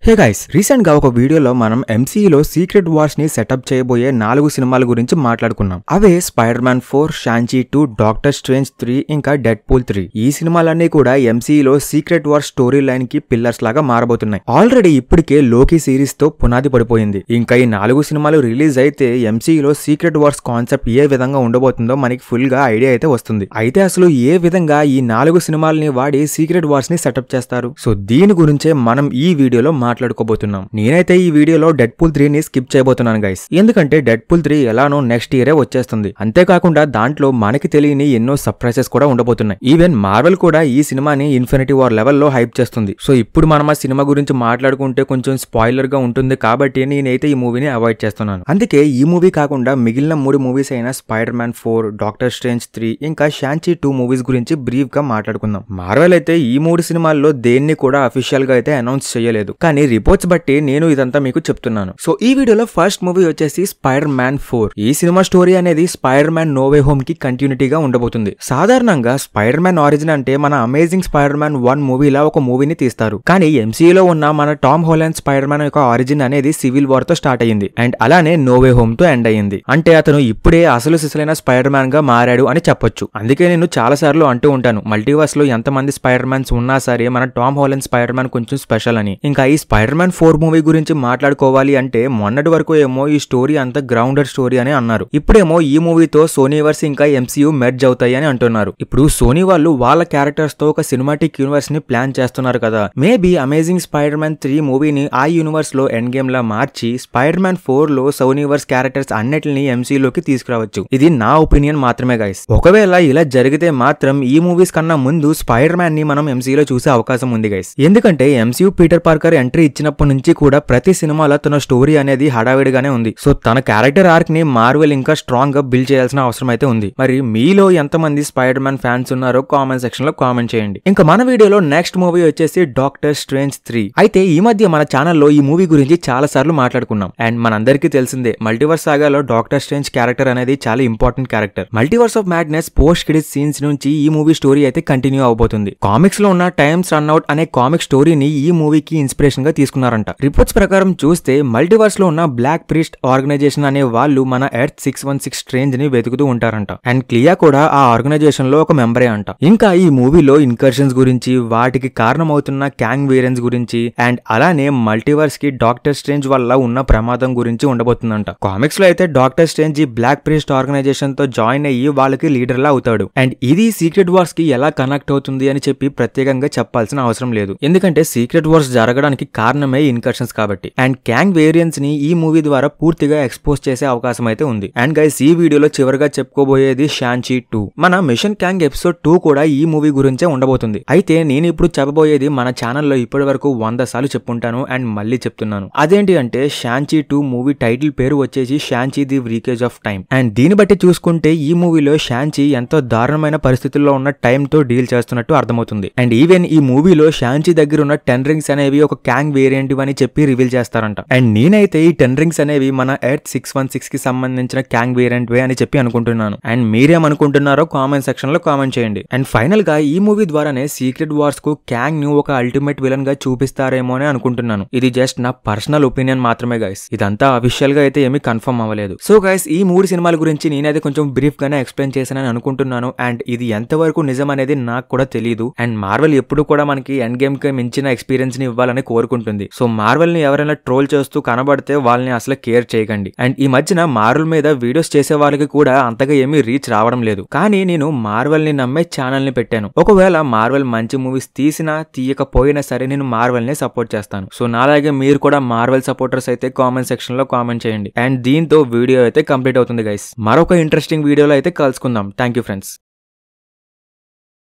Hey guys, recent గా ఒక వీడియోలో మనం ఎంసీయూలో సీక్రెట్ వార్స్ ని సెటప్ చేయబోయే 4 సినిమాల గురించి మాట్లాడుకున్నాం. అవే స్పైడర్ మ్యాన్ 4, షాంచి 2, డాక్టర్ స్ట్రేంజ్ 3 ఇంకా డెడ్ పూల్ 3. ఈ సినిమాలన్నీ కూడా ఎంసీయూలో సీక్రెట్ వార్ స్టోరీ లైన్ కి పిల్లర్స్ లాగా మారబోతున్నాయి. ఆల్రెడీ ఇప్పటికే లోకి సిరీస్ తో పునాది పడిపోయింది. ఇంకా ఈ 4 సినిమాలు రిలీజ్ అయితే ఎంసీయూలో సీక్రెట్ వార్స్ కాన్సెప్ట్ ఏ విధంగా ఉండబోతుందో మనకి ఫుల్ గా ఐడియా అయితే వస్తుంది. అయితే అసలు ఏ విధంగా ఈ 4 సినిమాలని వాడి సీక్రెట్ వార్స్ ని సెటప్ చేస్తారు? సో దీని గురించే మనం ఈ వీడియోలో మాట్లాడుకోబోతున్నాం. నేనైతే ఈ వీడియోలో డెడ్ పూల్ 3 ని స్కిప్ చేయబోతున్నాను గైస్. ఎందుకంటే డెడ్ పూల్ 3 ఎలానో నెక్స్ట్ ఇయరే వచ్చేస్తుంది. అంతేకాకుండా దాంట్లో మనకి తెలియని ఎన్నో సర్ప్రైజెస్ కూడా ఉండబోతున్నాయి. ఈవెన్ మార్వెల్ కూడా ఈ సినిమాని ఇన్ఫినిటీ వార్ లెవెల్లో హైప్ చేస్తుంది. సో ఇప్పుడు మనం ఆ సినిమా గురించి మాట్లాడుకుంటే కొంచెం స్పాయిలర్ గా ఉంటుంది కాబట్టి నేనైతే ఈ మూవీని అవాయిడ్ చేస్తున్నాను. అందుకే ఈ మూవీ కాకుండా మిగిలిన 3 మూవీస్ అయిన స్పైడర్ మ్యాన్ 4, డాక్టర్ స్ట్రేంజ్ 3 ఇంకా షాంచి 2 మూవీస్ గురించి బ్రీఫ్ గా మాట్లాడుకుందాం. మార్వెల్ అయితే ఈ 3 సినిమాల్లో దేన్ని కూడా అఫీషియల్ గా అయితే అనౌన్స్ చేయలేదు. కానీ రిపోర్ట్స్ బట్టి నేను ఇదంతా మీకు చెప్తున్నాను. సో ఈ వీడియోలో ఫస్ట్ మూవీ వచ్చేసి స్పైడర్ మ్యాన్ 4. ఈ సినిమా స్టోరీ అనేది Spider Man No Way Home కి కంటిన్యూటీగా ఉండబోతుంది. సాధారణంగా స్పైడర్ మ్యాన్ ఆరిజిన్ అంటే మన అమేజింగ్ స్పైడర్ మ్యాన్ 1 మూవీలా ఒక మూవీని తీస్తారు. కానీ ఎంసీయూలో ఉన్న మన టామ్ హాలండ్ స్పైడర్ మ్యాన్ యొక్క ఆరిజిన్ అనేది సివిల్ వార్ తో స్టార్ట్ అయ్యింది అండ్ అలానే నో వే హోమ్ తో ఎండ్ అయ్యింది. అంటే అతను ఇప్పుడే అసలు సిసలైన స్పైడర్ మ్యాన్ గా మారాడు అని చెప్పొచ్చు. అందుకే నేను చాలా సార్లు అంటూ ఉంటాను, మల్టీవర్స్ లో ఎంతమంది స్పైడర్ మ్యాన్స్ ఉన్నా సరే మన టామ్ హాలండ్ స్పైడర్ మ్యాన్ కొంచెం స్పెషల్ అని. ఇంకా ఈ స్పైడర్ మ్యాన్ 4 మూవీ గురించి మాట్లాడుకోవాలి అంటే మొన్నటి వరకు ఏమో ఈ స్టోరీ అంత గ్రౌండెడ్ స్టోరీ అని అన్నారు. ఇప్పుడేమో ఈ మూవీతో సోనీవర్స్ ఇంకా ఎంసీయూ మెర్జ్ అవుతాయి అని అంటున్నారు. ఇప్పుడు సోనీ వాళ్ళు వాళ్ళ క్యారెక్టర్స్ తో ఒక సినిమాటిక్ యూనివర్స్ ని ప్లాన్ చేస్తున్నారు కదా. మేబీ అమేజింగ్ స్పైడర్ మ్యాన్ 3 మూవీని ఆ యూనివర్స్ లో ఎండ్ గేమ్ లా మార్చి స్పైడర్ మ్యాన్ 4 లో సోనీవర్స్ క్యారెక్టర్స్ అన్నిటిని ఎంసీయూలోకి తీసుకురావచ్చు. ఇది నా ఒపీనియన్ మాత్రమే గైస్. ఒకవేళ ఇలా జరిగితే మాత్రం ఈ మూవీస్ కన్నా ముందు స్పైడర్ మ్యాన్ ని మనం ఎంసీయూలో చూసే అవకాశం ఉంది గైస్. ఎందుకంటే ఎంసీయూ పీటర్ పార్కర్ ఎంట్రీ ఇచ్చినప్పటి నుంచి కూడా ప్రతి సినిమాలో తన స్టోరీ అనేది హడావిడిగానే ఉంది. సో తన క్యారెక్టర్ ఆర్క్ ని మార్వెల్ ఇంకా స్ట్రాంగ్ గా బిల్డ్ చేయాల్సిన అవసరం అయితే ఉంది. మరి మీలో ఎంతమంది స్పైడర్ మ్యాన్ ఫ్యాన్స్ ఉన్నారో కామెంట్ సెక్షన్ లో కామెంట్ చేయండి. ఇంకా మన వీడియోలో నెక్స్ట్ మూవీ వచ్చేసి డాక్టర్ స్ట్రేంజ్ 3. అయితే ఈ మధ్య మన ఛానల్లో ఈ మూవీ గురించి చాలా సార్లు మాట్లాడుకున్నాం అండ్ మనందరికీ తెలిసిందే మల్టీవర్స్ సాగాలో డాక్టర్ స్ట్రేంజ్ క్యారెక్టర్ అనేది చాలా important character. Multiverse of madness post credit scenes నుంచి ఈ మూవీ స్టోరీ అయితే కంటిన్యూ అవబోతుంది. కామిక్స్ లో ఉన్న టైమ్స్ రన్ అవుట్ అనే కామిక్ స్టోరీని ఈ మూవీకి ఇన్స్పిరేషన్ గా తీసుకున్నారంట. రిపోర్ట్స్ ప్రకారం చూస్తే మల్టీవర్స్ లో ఉన్న బ్లాక్ ప్రీస్ట్ ఆర్గనైజేషన్ అనే వాళ్ళు మన ఎర్త్ 616 స్ట్రేంజ్ ని వెతుకుతూ ఉంటారంట అండ్ క్లియా కూడా ఆ ఆర్గనైజేషన్ లో ఒక మెంబరే అంట. ఇంకా ఈ మూవీలో ఇన్కర్షన్స్ గురించి, వాటికి కారణమవుతున్న క్యాంగ్ వేరియన్స్ గురించి అండ్ అలానే మల్టీవర్స్ కి డాక్టర్ స్ట్రేంజ్ వల్ల ఉన్న ప్రమాదం గురించి ఉండబోతుందంట. కామిక్స్ లో అయితే డాక్టర్ స్ట్రేంజ్ ఈ బ్లాక్ ప్రీస్ట్ ఆర్గనైజేషన్ తో జాయిన్ అయ్యి వాళ్ళకి లీడర్ లా అవుతాడు అండ్ ఇది సీక్రెట్ వార్స్ కి ఎలా కనెక్ట్ అవుతుంది అని చెప్పి ప్రత్యేకంగా చెప్పాల్సిన అవసరం లేదు. ఎందుకంటే సీక్రెట్ వార్స్ జరగడానికి కారణమే ఇన్కర్షన్స్ కాబట్టి. అండ్ క్యాంగ్ వేరియన్స్ ని ఈ మూవీ ద్వారా పూర్తిగా ఎక్స్పోజ్ చేసే అవకాశం అయితే ఉంది. అండ్ గైస్ ఈ వీడియోలో చివరిగా చెప్పుకోబోయేది షాంచి 2. మన మిషన్ క్యాంగ్ ఎపిసోడ్ 2 కూడా ఈ మూవీ గురించే ఉండబోతుంది. అయితే నేను ఇప్పుడు చెప్పబోయేది మన ఛానల్లో ఇప్పటి వరకు 100 సార్లు చెప్పుంటాను అండ్ మళ్ళీ చెప్తున్నాను. అదేంటి అంటే షాంచి 2 మూవీ టైటిల్ పేరు వచ్చేసి షాంచి ది వ్రీకేజ్ ఆఫ్ టైం. అండ్ దీన్ని బట్టి చూసుకుంటే ఈ మూవీలో షాంచి ఎంతో దారుణమైన పరిస్థితుల్లో ఉన్న టైం తో డీల్ చేస్తున్నట్టు అర్థమవుతుంది. అండ్ ఈవెన్ ఈ మూవీలో షాంచి దగ్గర ఉన్న 10 రింగ్స్ అనేవి ఒక క్యాంగ్ వేరియంట్ అని చెప్పి రివీల్ చేస్తారంట. అండ్ నేనైతే ఈ 10 రింగ్స్ అనేవి మన ఎర్త్ 616 కి సంబంధించిన క్యాంగ్ వేరియంట్ వే అని చెప్పి అనుకుంటున్నాను. అండ్ మీరేమనుకుంటున్నారో కామెంట్ సెక్షన్ లో కామెంట్ చేయండి. అండ్ ఫైనల్ గా ఈ మూవీ ద్వారానే సీక్రెట్ వార్స్ కు క్యాంగ్ ను ఒక అల్టిమేట్ విలన్ గా చూపిస్తారేమో అని అనుకుంటున్నాను. ఇది జస్ట్ నా పర్సనల్ ఒపీనియన్ మాత్రమే గైస్. ఇదంతా అఫీషియల్ గా అయితే ఏమీ కన్ఫర్మ్ అవ్వలేదు. సో గైస్ ఈ 3 సినిమాల గురించి నేనైతే కొంచెం బ్రీఫ్ గానే ఎక్స్ప్లెయిన్ చేశానని అనుకుంటున్నాను. అండ్ ఇది ఎంతవరకు నిజం అనేది నాకు కూడా తెలియదు. అండ్ మార్వెల్ ఎప్పుడు కూడా మనకి ఎండ్ గేమ్ కి మించిన ఎక్స్పీరియన్స్ ని ఇవ్వాలని కోరుకుంటుంది. సో మార్వెల్ ని ఎవరైనా ట్రోల్ చేస్తూ కనబడితే వాళ్ళని అసలు కేర్ చేయకండి. అండ్ ఈ మధ్యన మార్వెల్ మీద వీడియోస్ చేసే వాళ్ళకి కూడా అంతగా ఏమీ రీచ్ రావడం లేదు. కానీ నేను మార్వెల్ ని నమ్మే ఛానల్ ని పెట్టాను. ఒకవేళ మార్వెల్ మంచి మూవీస్ తీసినా తీయకపోయినా సరే నేను మార్వెల్ ని సపోర్ట్ చేస్తాను. సో నాలాగే మీరు కూడా మార్వెల్ సపోర్టర్స్ అయితే కామెంట్ సెక్షన్ లో కామెంట్ చేయండి. అండ్ దీంతో వీడియో అయితే కంప్లీట్ అవుతుంది గైస్. మరొక ఇంట్రెస్టింగ్ వీడియోలో అయితే కలుసుకుందాం. Thank you friends.